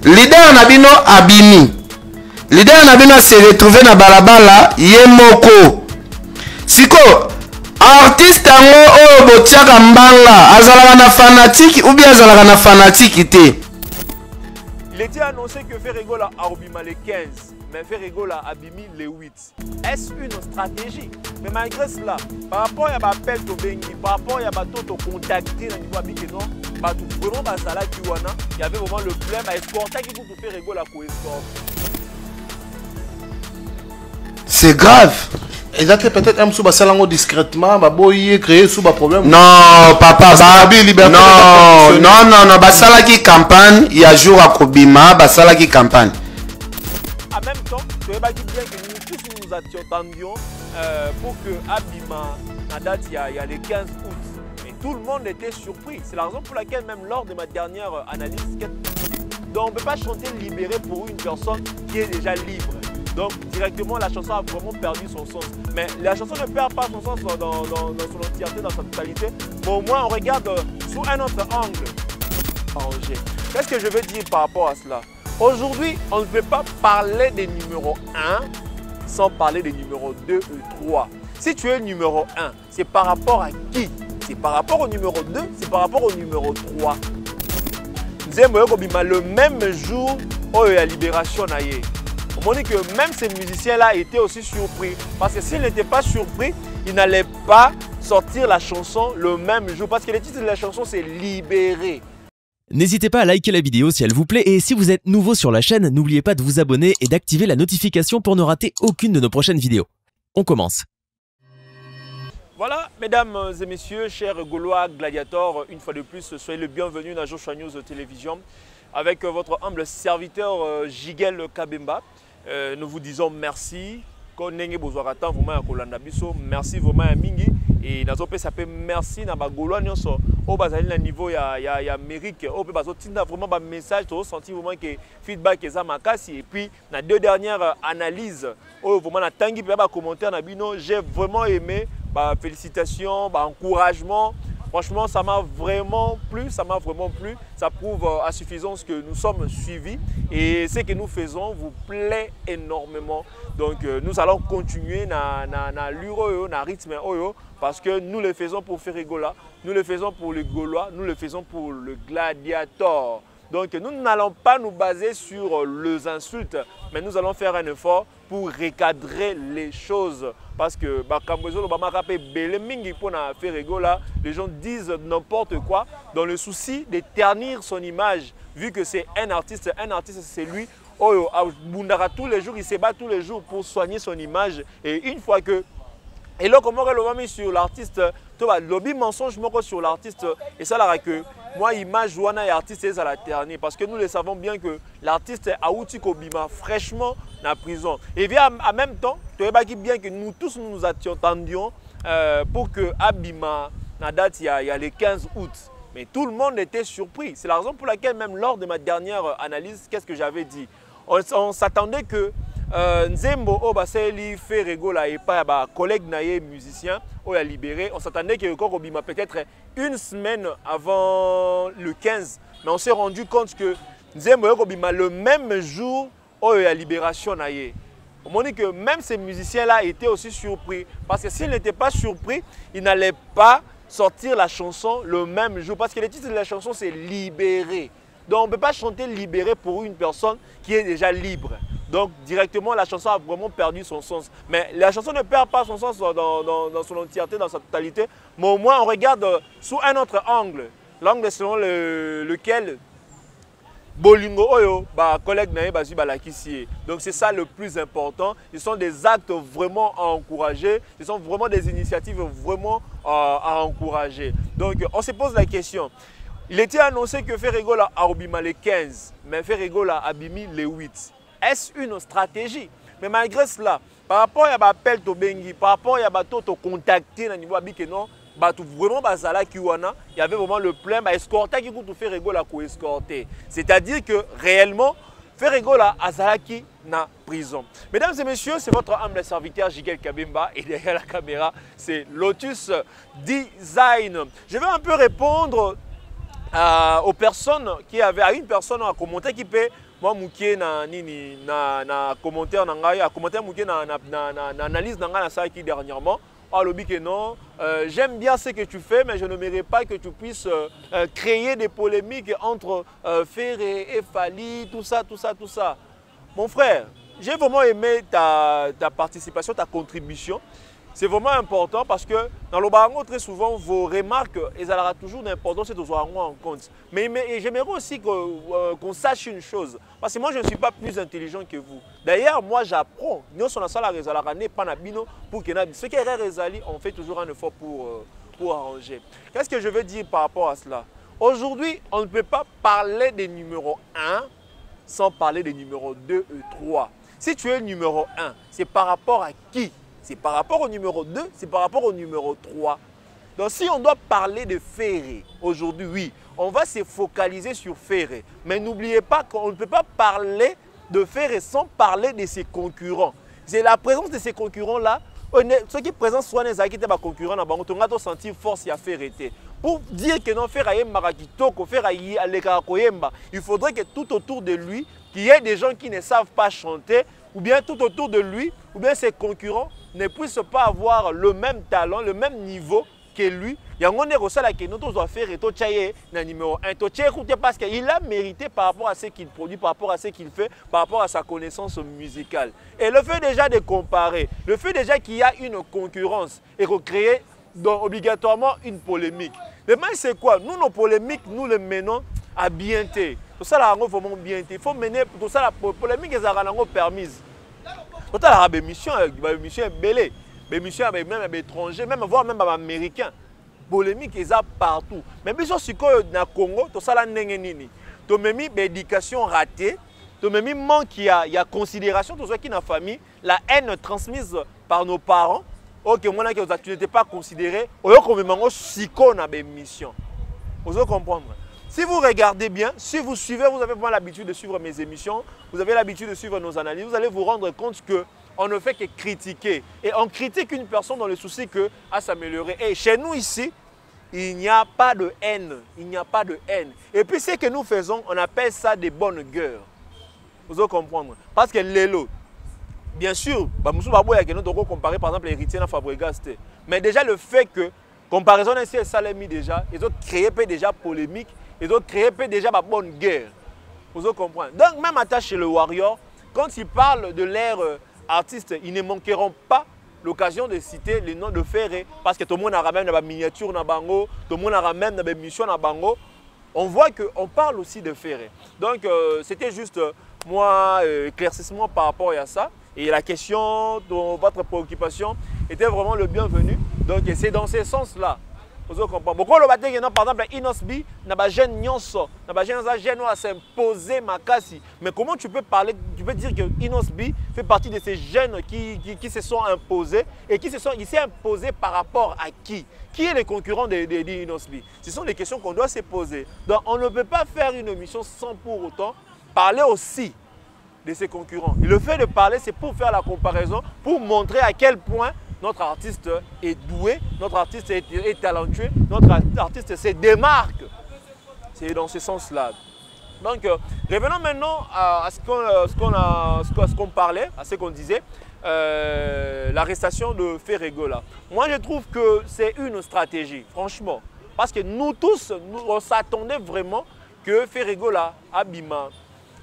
Leader Nabino abimi. Leader Nabino s'est retrouvé na balabala yemoko. Siko artiste ango oyo botiaka mbanga azalaka na fanatique ou bien azalaka na fanatique te. Il était annoncé que Ferregola a obima les 15, mais Ferregola a bimi les 8. Est-ce une stratégie? Mais malgré cela, par rapport à l'appel de Bengi, par rapport à Toto contacté dans le niveau Abikeno, vraiment Basala Kiwana, il y avait vraiment le problème à escorter qui pour Ferregola pour escorter. C'est grave. Et ça peut-être un sous basalango discrètement, baboye créer sous bas problème. Non, papa, non, basala qui campagne, il y a jour à Kobima, basala qui campagne. En même temps, tu vas dire bien que nous tous nous attendions pour que Abima, la date, il y a les 15 août. Et tout le monde était surpris. C'est la raison pour laquelle, même lors de ma dernière analyse, donc on ne peut pas chanter libéré pour une personne qui est déjà libre. Donc directement la chanson a vraiment perdu son sens. Mais la chanson ne perd pas son sens dans son entièreté, dans sa totalité. Mais au moins on regarde sous un autre angle. Qu'est-ce que je veux dire par rapport à cela? Aujourd'hui, on ne peut pas parler des numéros 1 sans parler des numéros 2 et 3. Si tu es numéro 1, c'est par rapport à qui? C'est par rapport au numéro 2, c'est par rapport au numéro 3. Nous avons le même jour où il y a libération. On dit que même ces musiciens-là étaient aussi surpris. Parce que s'ils n'étaient pas surpris, ils n'allaient pas sortir la chanson le même jour. Parce que le titre de la chanson, c'est Libéré. N'hésitez pas à liker la vidéo si elle vous plaît. Et si vous êtes nouveau sur la chaîne, n'oubliez pas de vous abonner et d'activer la notification pour ne rater aucune de nos prochaines vidéos. On commence. Voilà, mesdames et messieurs, chers Gaulois gladiateurs, une fois de plus, soyez le bienvenu dans Joshua News Télévision avec votre humble serviteur Jigel Kabemba. Nous vous disons merci. Merci vraiment à Mingi. Et nous avons merci à Gaulois au niveau il y a Amérique. Au vraiment un message, tu ressenti vraiment que feedback est makasi. Et puis, dans deux dernières analyses, vraiment na tangi commentaire j'ai vraiment aimé. Félicitations, encouragement. Franchement, ça m'a vraiment plu, Ça prouve à suffisance que nous sommes suivis et ce que nous faisons vous plaît énormément. Donc, nous allons continuer na l'uro, na rythme oyo, parce que nous le faisons pour Ferregola, nous le faisons pour les Gaulois, nous le faisons pour le gladiateur. Donc, nous n'allons pas nous baser sur les insultes, mais nous allons faire un effort pour recadrer les choses. Parce que les gens disent n'importe quoi dans le souci de ternir son image, vu que c'est un artiste c'est lui. Tous les jours, il se bat tous les jours pour soigner son image. Et une fois que et là, comment on l'a mis sur l'artiste, tu vois, lobby mensonge sur l'artiste, et ça là que moi, image ouana et artiste, c'est la ternir. Parce que nous le savons bien que l'artiste a outil Kobima fraîchement dans la prison. Et bien, en même temps, tu vois bien que nous tous nous attendions pour que Abima, la date, il y a les 15 août. Mais tout le monde était surpris. C'est la raison pour laquelle, même lors de ma dernière analyse, qu'est-ce que j'avais dit? On s'attendait que Nzembo Obaseli Ferregola et pas collègue naïe musicien on a libéré. On s'attendait que Kokobima peut-être une semaine avant le 15, mais on s'est rendu compte que Nzembo Obima le même jour où il y a libération naïe. On dit que même ces musiciens-là étaient aussi surpris parce que s'ils n'étaient pas surpris, ils n'allaient pas sortir la chanson le même jour parce que le titre de la chanson c'est Libéré. Donc on ne peut pas chanter Libéré pour une personne qui est déjà libre. Donc directement la chanson a vraiment perdu son sens. Mais la chanson ne perd pas son sens dans son entièreté, dans sa totalité. Mais au moins on regarde sous un autre angle. L'angle selon lequel Bolingo Oyo, collègue Naé Basu Balakissi. Donc c'est ça le plus important. Ce sont des actes vraiment à encourager. Ce sont vraiment des initiatives vraiment à encourager. Donc on se pose la question. Il était annoncé que Ferregola a obima les 15, mais Ferregola a bimi les 8. Est-ce une stratégie? Mais malgré cela, par rapport à l'appel de Bengi, par rapport à Toto contacté dans le niveau Abikeno, vraiment Basala Kiwana, il y avait vraiment le problème à escorter qui coûte Ferregola pour escorter. C'est-à-dire que réellement, Ferregola Azalaki na prison. Mesdames et messieurs, c'est votre humble serviteur Jigel Kabemba et derrière la caméra, c'est Lotus Design. Je vais un peu répondre aux personnes qui avaient, à une personne à commenter qui peut moi mouké na commentaire na commentaire mouké na analyse na ça qui dernièrement alobi que non, j'aime bien ce que tu fais, mais je ne mérite pas que tu puisses créer des polémiques entre Ferré et Fally, tout ça. Mon frère, j'ai vraiment aimé ta participation, ta contribution. C'est vraiment important parce que dans le barango, très souvent, vos remarques, elles auront toujours d'importance et de en compte. Mais j'aimerais aussi qu'on sache une chose. Parce que moi, je ne suis pas plus intelligent que vous. D'ailleurs, moi, j'apprends. Nous sommes dans la salle pour que ce qui est réalisé, on fait toujours un effort pour arranger. Qu'est-ce que je veux dire par rapport à cela? Aujourd'hui, on ne peut pas parler des numéros 1 sans parler des numéros 2 et 3. Si tu es le numéro 1, c'est par rapport à qui? C'est par rapport au numéro 2, c'est par rapport au numéro 3. Donc si on doit parler de Ferré, aujourd'hui, oui, on va se focaliser sur Ferré. Mais n'oubliez pas qu'on ne peut pas parler de Ferré sans parler de ses concurrents. C'est la présence de ces concurrents-là. Ceux qui présentent soit les acquis de concurrents, on va sentir force à Ferré. Pour dire que non, Ferré Marakitoko, Ferré Alekakoyemba, il faudrait que tout autour de lui, qu'il y ait des gens qui ne savent pas chanter, ou bien tout autour de lui, ou bien ses concurrents, ne puissent pas avoir le même talent, le même niveau que lui. Il y a un moment qui nous faire et numéro 1. Parce qu'il a mérité par rapport à ce qu'il produit, par rapport à ce qu'il fait, par rapport à sa connaissance musicale. Et le fait déjà de comparer, le fait déjà qu'il y a une concurrence et recréer donc obligatoirement une polémique. Le mal c'est quoi? Nous, nos polémiques, nous les menons à bienté. Tout ça, là, vraiment bienté. Il faut mener tout ça, la polémique, les arrangements permises. Tout ça, la mission est belle. Les missions même étrangers, même voire même américains. Polémique, ils ont partout. Mais bien sûr, si au Congo, tout ça, là, n'engeni. Tu as mis l'éducation ratée. Tu as mis manque, il y a considération, tout ça qui est dans la famille, la haine transmise par nos parents. Ok, moi, tu n'étais pas considéré. Vous avez mission. Vous comprendre. Si vous regardez bien, si vous suivez, vous avez vraiment l'habitude de suivre mes émissions, vous avez l'habitude de suivre nos analyses, vous allez vous rendre compte qu'on ne fait que critiquer. Et on critique une personne dans le souci à s'améliorer. Et chez nous ici, il n'y a pas de haine. Il n'y a pas de haine. Et puis ce que nous faisons, on appelle ça des bonnes guerres. Vous allez comprendre. Parce que l'élo, bien sûr, nous comparer par exemple l'héritier dans Fabregas. Mais déjà le fait que, comparaison ainsi, ça l'a mis déjà, ils ont créé déjà polémique. Ils ont créé déjà ma bonne guerre. Vous comprenez? Donc, même attaché chez le Warrior, quand ils parlent de l'ère artiste, ils ne manqueront pas l'occasion de citer les noms de Ferré. Parce que tout le monde a même des miniatures dans Bango, tout le monde a même des missions dans Bango. On voit qu'on parle aussi de Ferré. Donc, c'était juste, moi, éclaircissement par rapport à ça. Et la question de votre préoccupation était vraiment le bienvenu. Donc, c'est dans ce sens-là. Vous comprenez? Beaucoup de batailles, par exemple, Inosbi, n'a pas jeune nyonso, n'a pas jeune à s'imposer makasi. Mais comment tu peux parler, tu peux dire que Inosbi fait partie de ces jeunes qui se sont imposés et qui s'est imposé par rapport à qui? Qui est le concurrent de Inosbi? Ce sont des questions qu'on doit se poser. Donc on ne peut pas faire une émission sans pour autant parler aussi de ses concurrents. Et le fait de parler, c'est pour faire la comparaison, pour montrer à quel point notre artiste est doué, notre artiste est talentueux, notre artiste se démarque. C'est dans ce sens-là. Donc, revenons maintenant à ce qu'on parlait, à ce qu'on disait, l'arrestation de Ferré-Gola. Moi, je trouve que c'est une stratégie, franchement. Parce que nous tous, on s'attendait vraiment que Ferré-Gola abîma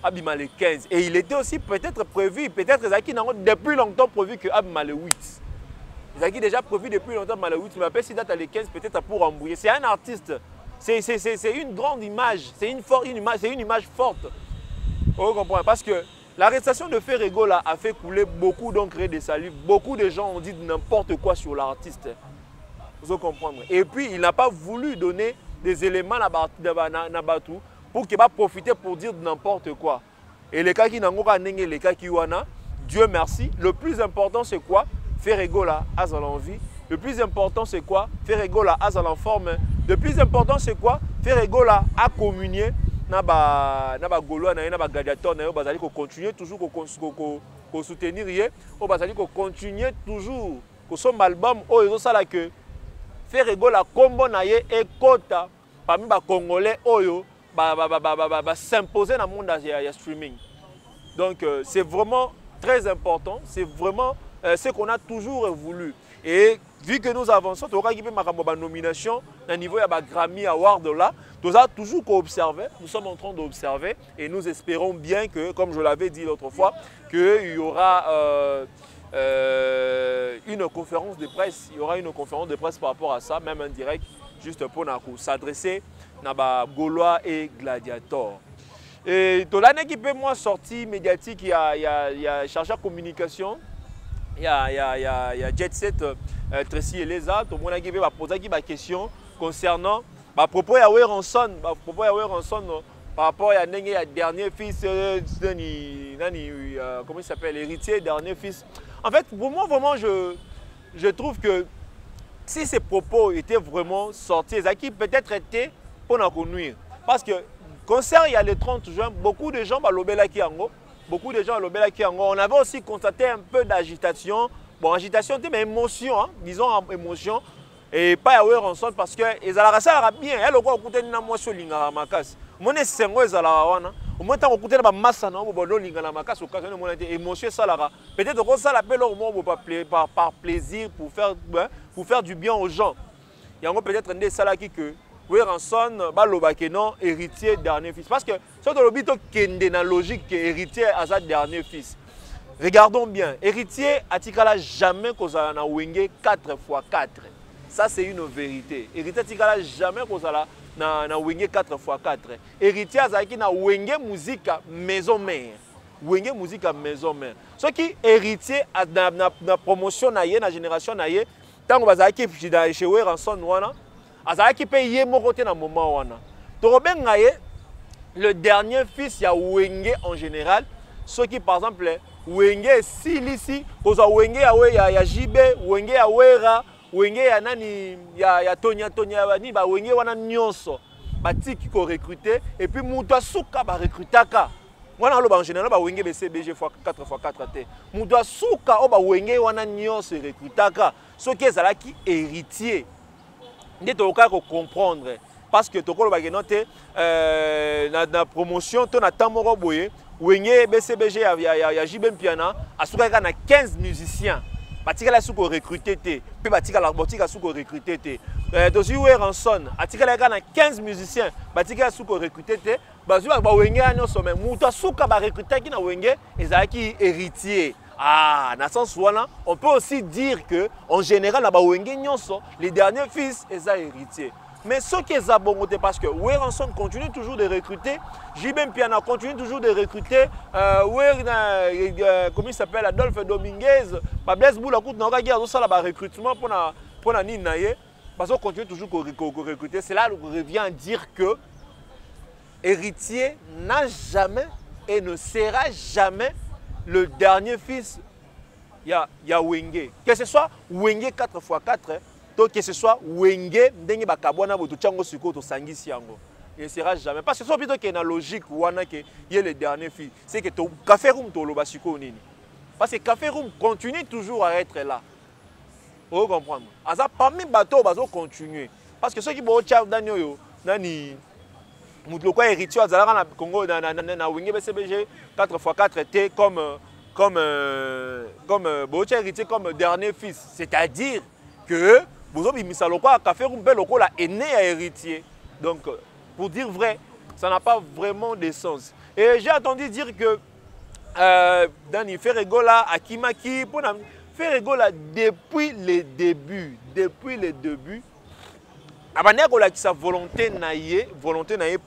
le 15. Et il était aussi peut-être prévu, peut-être depuis longtemps prévu que abîma le 8. Ils ont déjà prévu depuis longtemps Malawi, tu m'appelles si date à les 15 peut-être pour embrouiller. C'est un artiste, c'est une grande image, c'est une image forte. Vous comprenez? Parce que l'arrestation de Ferré-Gola a fait couler beaucoup d'encre de salive. Beaucoup de gens ont dit n'importe quoi sur l'artiste. Vous comprenez? Et puis il n'a pas voulu donner des éléments à Batu pour qu'il va profiter pour dire n'importe quoi. Et les cas qui n'ont pas les cas qui wana, Dieu merci. Le plus important c'est quoi? Ferré-Gola a l'envie. Le plus important c'est quoi? Ferré-Gola a la forme. Le plus important c'est quoi? Ferré-Gola a communié na ba Gaulois na ba gladiateur na yo bazali ko continuer toujours ko soutenir ye, o bazali ko continuer toujours ko son album o ezo sala que Ferré-Gola kombo na ye ekota parmi les Congolais oyo s'imposer dans le monde de streaming. Donc c'est vraiment très important, c'est vraiment ce qu'on a toujours voulu. Et vu que nous avançons, tu auras une nomination à niveau de Grammy Award là, nous avons toujours observé, nous sommes en train d'observer et nous espérons bien que, comme je l'avais dit l'autre fois, qu'il y aura une conférence de presse, par rapport à ça, même en direct, juste pour s'adresser à Gaulois et Gladiator. Et dans l'année qui peut moi sortie médiatique, il y a chargé de communication, il y a Jet Set Tracy Eleza, tout le monde a posé des questions concernant propos de Weranson, par rapport à un dernier fils, comment il s'appelle, héritier, dernier fils. En fait, pour moi, vraiment, je trouve que si ces propos étaient vraiment sortis, ils peut-être été pour nous nuire. Parce que, concert, il y a le 30 juin, beaucoup de gens l'obélaki yango. On avait aussi constaté un peu d'agitation. Bon, agitation, mais émotion, hein, disons émotion. Et pas à Weranson parce que ils allaient ça bien. Elle au côté de moi sur l'inga makas. Mon essengo ils allaient wana. Au moins tant au côté de ma masse non, au bout l'inga la makas occasion mon émotion ça là. Peut-être qu'on ça l'appelle au moins par plaisir pour faire du bien aux gens. Il y a peut-être des salaki que Weranson balobake non héritier dernier fils parce que ça dans le but kende na logique que héritier à sa dernier fils. Regardons bien, héritier atikala jamais kozala na wenge 4x4. Ça c'est une vérité. Héritier atikala jamais kozala na wenge 4x4. Héritier azaki na wenge musique maison mère. Wenge musique maison mère. Ce qui héritier na promotion na ye na génération na ye tant bazaki chez Weranson wana azaki pe ye moko te na moment wana. Torobenga ye le dernier fils ya wenge en général, ceux qui par exemple wenge silisi koza wenge ya jibe wenge ya wera wenge ya nani ya tonya ni ba wenge wana nyonso batiki ko recruter et puis mutu asuka ba recrutaka wana lo ba en général ba wenge BCBG fois 4x4 te mutu asuka o ba wenge wana nyonso recrutaka soki ezalaki héritier nde tokoka ko comprendre parce que tokolo ba genote na promotion to na tamoro boye wenge BCBG ya JB Mpiana asukaka na 15 musiciens batikala suko recruter te pe batikala botika suko recruter te tosi Weranson atikala na 15 musiciens batikala suko recruter te bazwa ba wenge ano sommet muto asuka ba recruter ki na wenge ezaki héritier. Ah, dans ce sens wana, on peut aussi dire que en général na ba wenge nyonso les derniers fils eza héritier. Mais ce qui est abongoté parce que Weranson continue toujours de recruter, JB Mpiana continue toujours de recruter, comment il s'appelle, Adolphe Dominguez, Blaise Boula Kout n'a pas ça là recrutement pour la Ninaye, parce qu'on continue toujours de recruter. C'est là où on revient à dire que héritier n'a jamais et ne sera jamais le dernier fils. Il y a Wenge, que ce soit Wenge 4x4. Que ce soit Wenge, ndenge bakabwana boto chango siko to sangisi yango. Il ne sera jamais parce que c'est plutôt qu'il y a une logique wana que il y a le dernier fils, c'est que to café room to loba siko nini. Parce que café room continue toujours à être là. Vous comprenez? Asa parmi bateau bazo continuer parce que ceux qui bo tcha danyo yo nani mutloko héritier azalaka na Congo na Wenge BCBG 4x4 était comme bo tcha héritier comme dernier fils, c'est-à-dire que vous avez mis ça à café room la aîné à héritier. Donc, pour dire vrai, ça n'a pas vraiment de sens. Et j'ai entendu dire que Dani Ferregola à Kimaki, pour Ferregola depuis les débuts, Abanegola qui sa volonté naïe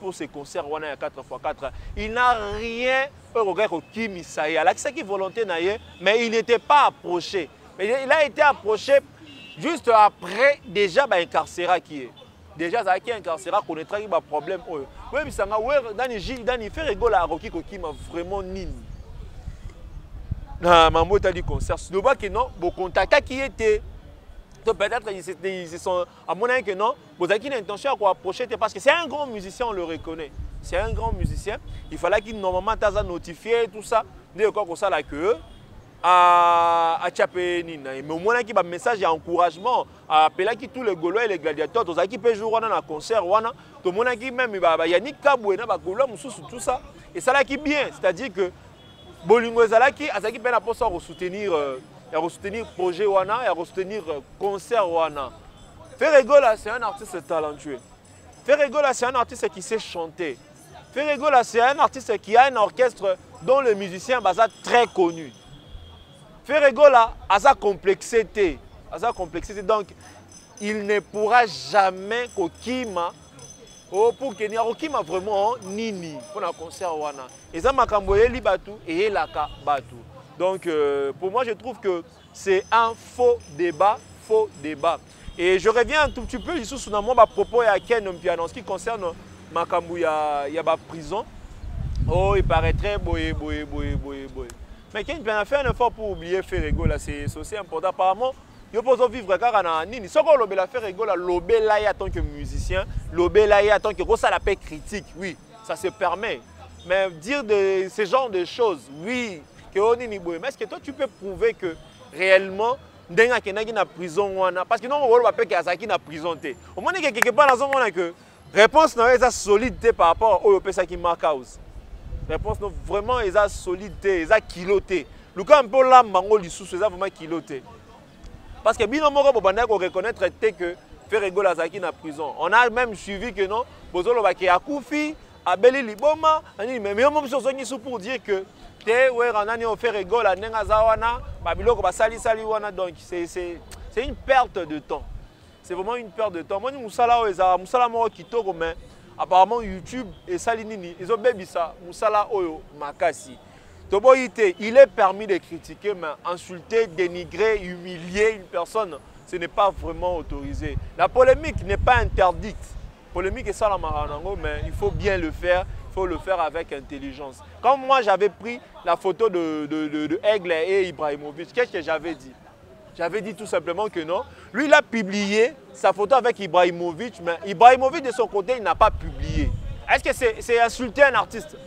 pour ses concerts wana ya 4x4, il n'a rien au Kimi Saïa. Là qui volonté naïe, mais il n'était pas approché. Mais il a été approché juste après, déjà, incarcéra qui est. Déjà, ça qui est incarcéra, connaîtra qu'il y a un problème. Oui, mais ça il fait rigoler à Rocky qui m'a vraiment nini. Maman t'a dit concert. Le bas que non, bon contact qui était. Peut-être ils sont à mon avis que non. Vous avez une intention à approcher parce que c'est un grand musicien, on le reconnaît. C'est un grand musicien. Il fallait qu'il normalement t'a notifié tout ça. Dès qu'on ça la queue. À Tchapénine. Mais au moins, il y a un message d'encouragement. À appeler tous les Gaulois et les gladiateurs. Tous qui peuvent jouer dans un concert. tout le monde qui même Yannick Kaboué na bakolo mususu tout ça et ça là qui bien, c'est-à-dire que bolingo ezalaki azaki pe na posa soutenir projet wana ya soutenir concert wana. Ferregola c'est un artiste talentueux. Ferregola c'est un artiste qui sait chanter. Ferregola c'est un artiste qui a un orchestre dont le musicien est très connu. Ferregola a sa complexité. Donc il ne pourra jamais kokima pour qu'il n'y ait vraiment nini pour un concert wana. Et ça m'a camboyé li batu et laka batu. Donc pour moi je trouve que c'est un faux débat. Et je reviens un tout petit peu ici sur mon propos à Ken en ce qui concerne Makambu ya prison. Oh, il paraîtrait boy. Mais Ken a fait un effort pour oublier Ferregola, c'est aussi important. Apparemment, il faut vivre car on nini. Ce qu'on l'a fait Ferregola, l'obéla en tant que musicien, l'obéla en tant que ça la paix critique, oui, ça se permet. Mais dire de ce genre de choses, oui, que on nini boy. Mais est-ce que toi tu peux prouver que réellement Denga Kenagi na prison wana parce que non on va pas que Azaki na prison té. Au moins quelque part dans zone que réponse non est solide par rapport au pesa qui marque house. Réponse non vraiment est solide, est kiloté. Le cas un peu là mango lisusu est vraiment kiloté. Parce que bino moko bobanda ko reconnaître que Ferregola Azaki na prison. On a même suivi que non bozolo ba ke akufi abeli liboma ani mais même sur zone pour dire que Ferregola donc c'est une perte de temps. C'est vraiment une perte de temps. Moi, apparemment YouTube et Salinini, ils ont bébé ça. Moussala Oyo Makasi. Il est permis de critiquer, mais insulter, dénigrer, humilier une personne, ce n'est pas vraiment autorisé. La polémique n'est pas interdite. La polémique est ça la maranango, mais il faut bien le faire. Il faut le faire avec intelligence. Comme moi, j'avais pris la photo de Aigle et Ibrahimovic, qu'est-ce que j'avais dit? J'avais dit tout simplement que non. Lui, il a publié sa photo avec Ibrahimovic, mais Ibrahimovic, de son côté, il n'a pas publié. Est-ce que c'est insulter un artiste?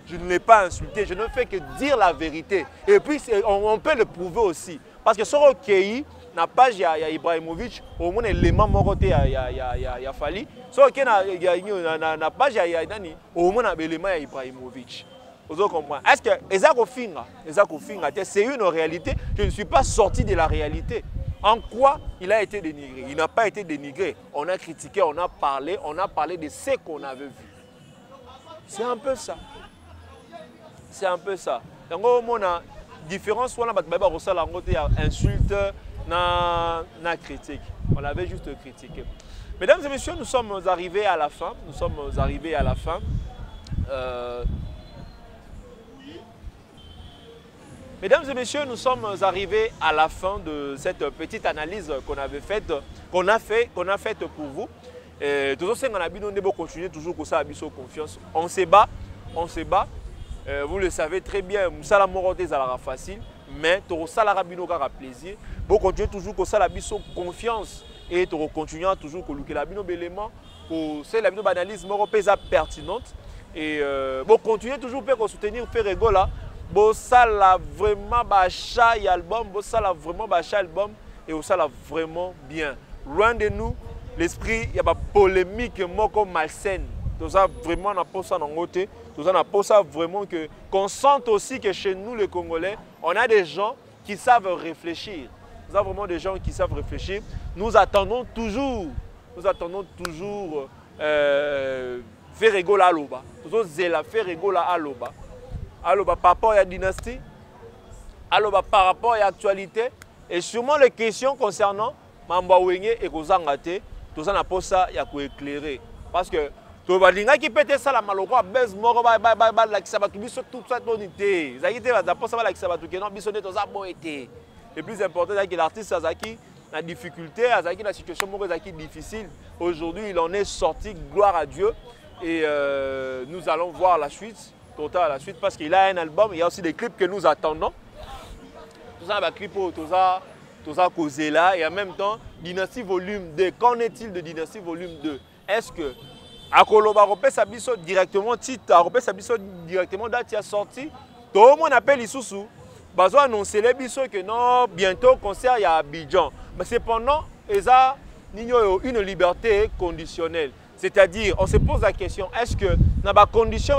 Je ne l'ai pas insulté, je ne fais que dire la vérité. Et puis, on peut le prouver aussi. Parce que sur OKI, na page ya Ibrahimovic au moins l'élément moroté ya Fali so que na page ya nani au moins l'élément ya Ibrahimovic. Vous comprenez? Est-ce que ezako finga c'est une réalité? Je ne suis pas sorti de la réalité. En quoi il a été dénigré? Il n'a pas été dénigré. On a critiqué, on a parlé de ce qu'on avait vu. C'est un peu ça. C'est un peu ça. Donc on a différence soit là insulte na critique. On avait juste critiqué. Mesdames et messieurs, nous sommes arrivés à la fin. Mesdames et messieurs, nous sommes arrivés à la fin de cette petite analyse qu'on a faite pour vous. Toujours on a continuer toujours comme ça à confiance. On se bat. Vous le savez très bien, Moussala Moroté ça facile, mais tu as plaisir. Vous continuez toujours comme ça la confiance et tu continues toujours que la élément pour c'est la analyse européenne pertinente et vous continuez toujours pour soutenir Ferregola. Vous ça vraiment bachat album, vous ça vraiment bachat album et vous ça vraiment bien. Loin de nous l'esprit, il y a pas polémique moko malsaine. Tout ça vraiment on a pas ça dans côté. Tout ça on a pas ça vraiment que qu'on sente aussi que chez nous les Congolais, on a des gens qui savent réfléchir. Nous avons vraiment des gens qui savent réfléchir. Nous attendons toujours Ferregola Aloba. Toujours Zela Ferregola Aloba. Aloba par rapport à la dynastie. Aloba par rapport à l'actualité. Et sûrement les questions concernant Mamba Wenge et Kozangate. Tout ça n'a pas ça, il y a qu'à éclairer. Parce que tout le qui peut être ça la maloko base moro la kisabatu biso tout ça tonité. Zaïté va pas ça la kisabatu que non biso net ça bon été. Le plus important c'est que l'artiste Azaki la difficulté, Azaki la situation moro Azaki difficile. Aujourd'hui, il en est sorti, gloire à Dieu et nous allons voir la suite, total la suite parce qu'il a un album, il y a aussi des clips que nous attendons. Tout ça va clip tout ça causé là et en même temps Dynastie volume 2. Qu'en est-il de Dynastie volume 2? Est-ce que Akoloba repère sa biso directement titre, repère sa biso directement date a sorti. Tout le monde appelle Isusu. Bazo annoncer les biso que non, bientôt concert il y a Abidjan. Mais cependant, ils ont une liberté conditionnelle. C'est-à-dire, on se pose la question, est-ce que dans la condition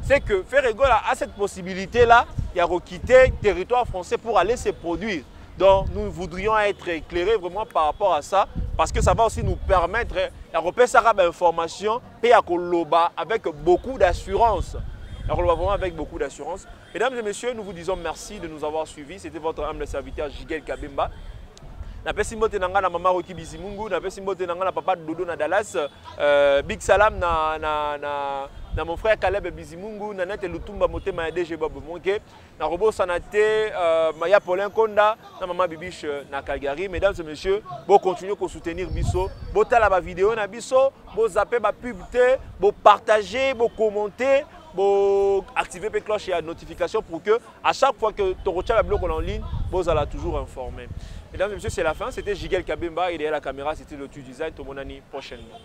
c'est que Ferregola a cette possibilité-là, il a quitté le territoire français pour aller se produire. Donc, nous voudrions être éclairés vraiment par rapport à ça, parce que ça va aussi nous permettre de repérer l'information et à Koloba avec beaucoup d'assurance. Vraiment avec beaucoup d'assurance. Mesdames et messieurs, nous vous disons merci de nous avoir suivis. C'était votre humble serviteur Jigel Kabemba. Napesi mbote nanga na mama Roki Bizimungu, napesi mbote nanga na papa Dodo na Dallas, big salam na mon frère Caleb Bizimungu, na Nete Lutumba Motema ya DG Bob Monke, na Robo Sanate, Maya Paulin Konda, na maman Bibiche na Calgary. Mesdames et messieurs, bon continuez à soutenir Bisso, bon tala ba vidéo na Bisso, bon zapper ba pub te, bon partager, bon commenter, bon activer la cloche et la notification pour que à chaque fois que tu retiens la blog en ligne, vous allez toujours informer. Mesdames et messieurs, c'est la fin. C'était Jigel Kabemba et derrière la caméra, c'était le Tu Design. Tout mon ami prochainement.